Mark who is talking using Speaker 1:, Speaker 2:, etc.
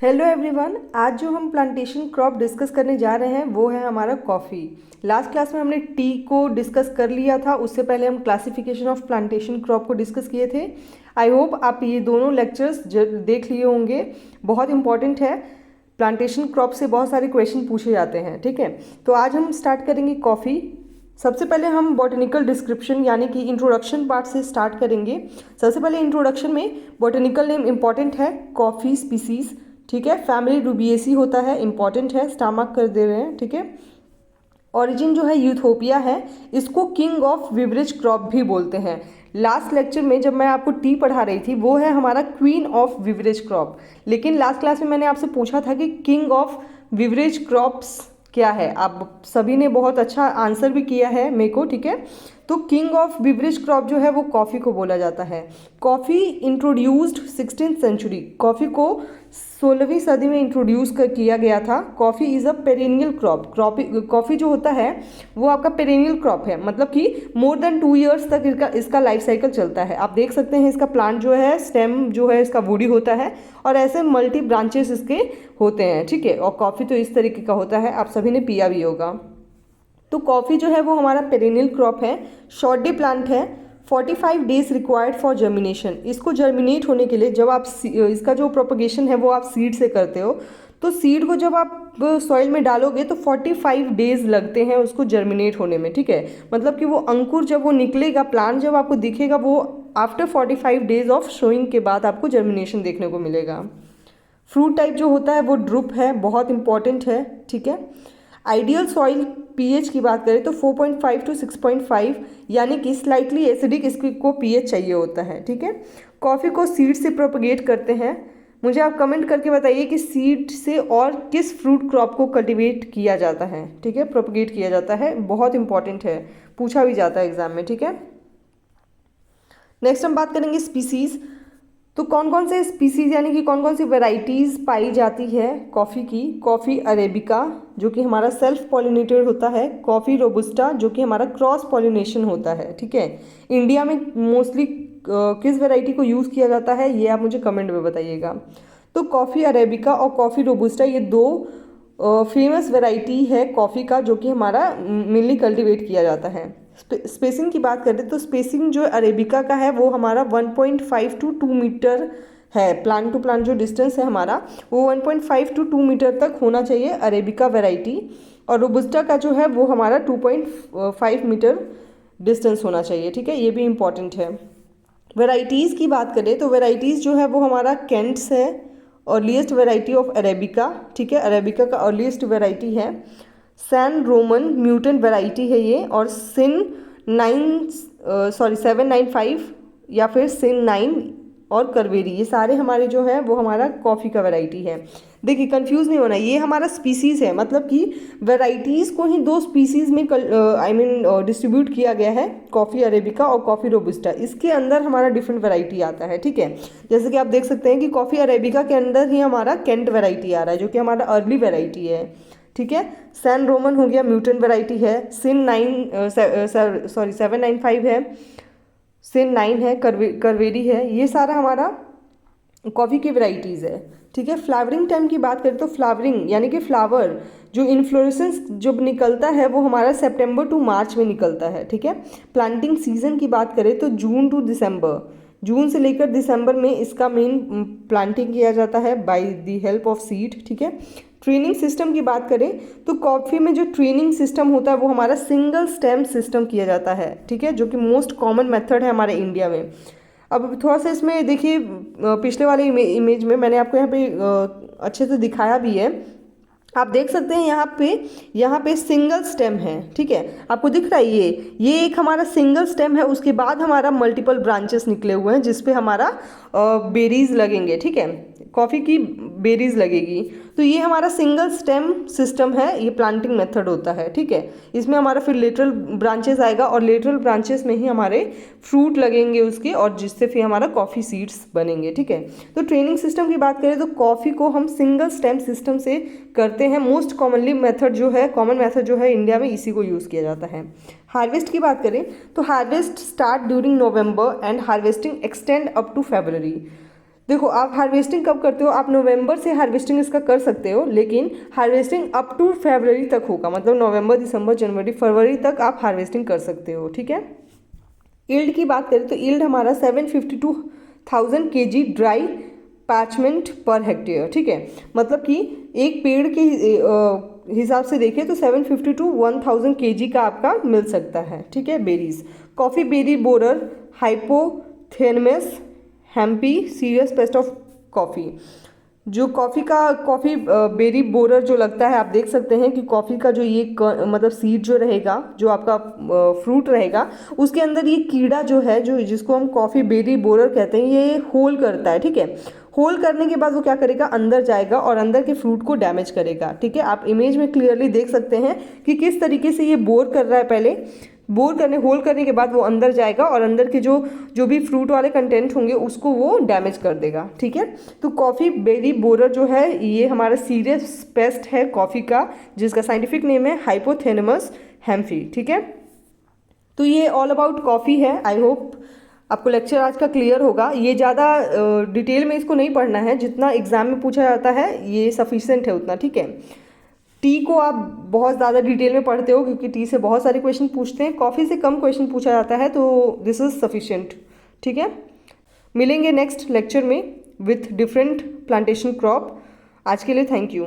Speaker 1: Hello everyone, आज जो हम प्लांटेशन क्रॉप डिस्कस करने जा रहे हैं वो है हमारा कॉफ़ी। लास्ट क्लास में हमने टी को डिस्कस कर लिया था। उससे पहले हम क्लासिफिकेशन ऑफ प्लांटेशन क्रॉप को डिस्कस किए थे। आई होप आप ये दोनों लेक्चर्स देख लिए होंगे, बहुत इंपॉर्टेंट है। प्लांटेशन क्रॉप से बहुत सारे क्वेश्चन पूछे जाते हैं, ठीक है। तो आज हम स्टार्ट करेंगे कॉफ़ी। सबसे पहले हम बॉटनिकल डिस्क्रिप्शन यानी कि इंट्रोडक्शन पार्ट से स्टार्ट करेंगे। सबसे पहले इंट्रोडक्शन में बॉटनिकल नेम इंपॉर्टेंट है, कॉफ़ी स्पीसीज, ठीक है। फैमिली रूबिएसी होता है, इंपॉर्टेंट है, स्टार्मार्क कर दे रहे हैं, ठीक है। ओरिजिन जो है यूथोपिया है, इसको किंग ऑफ विवरेज क्रॉप भी बोलते हैं। लास्ट लेक्चर में जब मैं आपको टी पढ़ा रही थी वो है हमारा क्वीन ऑफ विवरेज क्रॉप, लेकिन लास्ट क्लास में मैंने आपसे पूछा था कि किंग ऑफ विवरेज क्रॉप्स क्या है। आप सभी ने बहुत अच्छा आंसर भी किया है मेरे को, ठीक है। तो किंग ऑफ बिवरेज क्रॉप जो है वो कॉफ़ी को बोला जाता है। Coffee introduced 16th century, coffee को 16वीं सदी में इंट्रोड्यूस किया गया था। Coffee is a perennial crop. Coffee जो होता है वो आपका पेरेनियल क्रॉप है, मतलब कि मोर देन 2 ईयर्स तक इसका लाइफ साइकिल चलता है। आप देख सकते हैं इसका प्लांट जो है, स्टेम जो है इसका वुडी होता है और ऐसे मल्टी ब्रांचेस इसके होते हैं, ठीक है। और कॉफ़ी तो इस तरीके का होता है, आप सभी ने पिया भी होगा। तो कॉफ़ी जो है वो हमारा पेरेनियल क्रॉप है, शॉर्ट डे प्लांट है। 45 डेज रिक्वायर्ड फॉर जर्मिनेशन। इसको जर्मिनेट होने के लिए जब आप इसका जो प्रोपगेशन है वो आप सीड से करते हो, तो सीड को जब आप सॉइल में डालोगे तो 45 डेज लगते हैं उसको जर्मिनेट होने में, ठीक है। मतलब कि वो अंकुर जब वो निकलेगा, प्लांट जब आपको दिखेगा, वो आफ्टर 45 डेज ऑफ शोइंग के बाद आपको जर्मिनेशन देखने को मिलेगा। फ्रूट टाइप जो होता है वो ड्रुप है, बहुत इंपॉर्टेंट है, ठीक है। आइडियल सॉइल पीएच की बात करें तो 4.5 to 6.5, यानी कि स्लाइटली एसिडिक इसको पीएच चाहिए होता है, ठीक है। कॉफ़ी को सीड से प्रोपगेट करते हैं। मुझे आप कमेंट करके बताइए कि सीड से और किस फ्रूट क्रॉप को कल्टीवेट किया जाता है, ठीक है, प्रोपगेट किया जाता है। बहुत इंपॉर्टेंट है, पूछा भी जाता है एग्जाम में, ठीक है। नेक्स्ट हम बात करेंगे स्पीसीज़। तो कौन कौन से स्पीसीज़ यानी कि कौन कौन सी वैरायटीज़ पाई जाती है कॉफ़ी की। कॉफ़ी अरेबिका जो कि हमारा सेल्फ पॉलिनेटेड होता है, कॉफ़ी रोबुस्टा जो कि हमारा क्रॉस पॉलिनेशन होता है, ठीक है। इंडिया में मोस्टली किस वैरायटी को यूज़ किया जाता है ये आप मुझे कमेंट में बताइएगा। तो कॉफ़ी अरेबिका और कॉफ़ी रोबुस्टा ये दो फेमस वैरायटी है कॉफ़ी का जो कि हमारा मेनली कल्टीवेट किया जाता है। स्पेसिंग की बात करें तो स्पेसिंग जो अरेबिका का है वो हमारा 1.5 to 2 मीटर है। प्लांट टू प्लांट जो डिस्टेंस है हमारा वो 1.5 to 2 मीटर तक होना चाहिए अरेबिका वैरायटी, और रोबुस्टा का जो है वो हमारा 2.5 मीटर डिस्टेंस होना चाहिए, ठीक है। ये भी इम्पॉर्टेंट है। वैरायटीज़ की बात करें तो वैरायटीज़ जो है वो हमारा कैंट्स है, अर्लीस्ट वैरायटी ऑफ अरेबिका, ठीक है। अरेबिका का अर्लीस्ट वैरायटी है। सैन रोमन म्यूटेंट वैरायटी है ये, और सिन 795 या फिर सिन 9 और करवेरी, ये सारे हमारे जो है वो हमारा कॉफ़ी का वैरायटी है। देखिए कंफ्यूज नहीं होना, ये हमारा स्पीसीज़ है, मतलब कि वैरायटीज़ को ही दो स्पीसीज़ में डिस्ट्रीब्यूट किया गया है, कॉफ़ी अरेबिका और कॉफ़ी रोबुस्टा। इसके अंदर हमारा डिफरेंट वैरायटी आता है, ठीक है। जैसे कि आप देख सकते हैं कि कॉफ़ी अरेबिका के अंदर ही हमारा कैंट वैरायटी आ रहा है जो कि हमारा अर्ली वैरायटी है, ठीक है। सैन रोमन हो गया, म्यूटेंट वैरायटी है। सिन 795 है, सिन 9 है, करवेरी है। ये सारा हमारा कॉफ़ी की वैरायटीज़ है, ठीक है। फ्लावरिंग टाइम की बात करें तो फ्लावरिंग यानी कि फ्लावर जो इन्फ्लोरेसेंस जब निकलता है वो हमारा सितंबर टू मार्च में निकलता है, ठीक है। प्लांटिंग सीजन की बात करें तो जून टू दिसंबर, जून से लेकर दिसंबर में इसका मेन प्लांटिंग किया जाता है by the help of seed, ठीक है। ट्रेनिंग सिस्टम की बात करें तो कॉफ़ी में जो ट्रेनिंग सिस्टम होता है वो हमारा सिंगल स्टेम सिस्टम किया जाता है, ठीक है, जो कि मोस्ट कॉमन मेथड है हमारे इंडिया में। अब थोड़ा सा इसमें देखिए, पिछले वाले इमेज में मैंने आपको यहाँ पे अच्छे से दिखाया भी है। आप देख सकते हैं यहाँ पे सिंगल स्टेम है, ठीक है। आपको दिख रहा है ये एक हमारा सिंगल स्टेम है, उसके बाद हमारा मल्टीपल ब्रांचेस निकले हुए हैं जिसपे हमारा बेरीज लगेंगे, ठीक है, कॉफ़ी की बेरीज लगेगी। तो ये हमारा सिंगल स्टेम सिस्टम है, ये प्लांटिंग मेथड होता है, ठीक है। इसमें हमारा फिर लेटरल ब्रांचेस आएगा और लेटरल ब्रांचेस में ही हमारे फ्रूट लगेंगे उसके, और जिससे फिर हमारा कॉफ़ी सीड्स बनेंगे, ठीक है। तो ट्रेनिंग सिस्टम की बात करें तो कॉफ़ी को हम सिंगल स्टेम सिस्टम से करते हैं। मोस्ट कॉमनली मेथड जो है, कॉमन मेथड जो है इंडिया में इसी को यूज़ किया जाता है। हार्वेस्ट की बात करें तो harvest start during November and harvesting extend up to February. देखो, आप हार्वेस्टिंग कब करते हो, आप नवंबर से हार्वेस्टिंग इसका कर सकते हो, लेकिन हार्वेस्टिंग अप टू फरवरी तक होगा, मतलब नवंबर, दिसंबर, जनवरी, फरवरी तक आप हार्वेस्टिंग कर सकते हो, ठीक है। यील्ड की बात करें तो यील्ड हमारा 752,000 kg ड्राई पैचमेंट पर हेक्टेयर, ठीक है। मतलब कि एक पेड़ के हिसाब से देखें तो 750 to 1000 kg का आपका मिल सकता है, ठीक है। Berries, coffee berry borer, hypothenemus hampei, serious pest of coffee. जो कॉफ़ी बेरी बोरर जो लगता है, आप देख सकते हैं कि कॉफ़ी का जो ये मतलब सीड जो रहेगा, जो आपका फ्रूट रहेगा, उसके अंदर ये कीड़ा जो है, जो जिसको हम कॉफ़ी बेरी बोरर कहते हैं, ये होल करता है, ठीक है। होल करने के बाद वो क्या करेगा, अंदर जाएगा और अंदर के फ्रूट को डैमेज करेगा, ठीक है। आप इमेज में क्लियरली देख सकते हैं कि किस तरीके से ये बोर कर रहा है। पहले होल करने के बाद वो अंदर जाएगा और अंदर के जो भी फ्रूट वाले कंटेंट होंगे उसको वो डैमेज कर देगा, ठीक है। तो कॉफ़ी बेरी बोरर जो है ये हमारा सीरियस पेस्ट है कॉफ़ी का, जिसका साइंटिफिक नेम है हाइपोथेनमस हैम्फी, ठीक है। तो ये ऑल अबाउट कॉफ़ी है। आई होप आपको लेक्चर आज का क्लियर होगा। ये ज़्यादा डिटेल में इसको नहीं पढ़ना है, जितना एग्जाम में पूछा जाता है ये सफिशिएंट है उतना, ठीक है। टी को आप बहुत ज़्यादा डिटेल में पढ़ते हो क्योंकि टी से बहुत सारे क्वेश्चन पूछते हैं, कॉफ़ी से कम क्वेश्चन पूछा जाता है, तो दिस इज़ सफिशिएंट, ठीक है। मिलेंगे नेक्स्ट लेक्चर में विथ डिफरेंट प्लांटेशन क्रॉप। आज के लिए थैंक यू।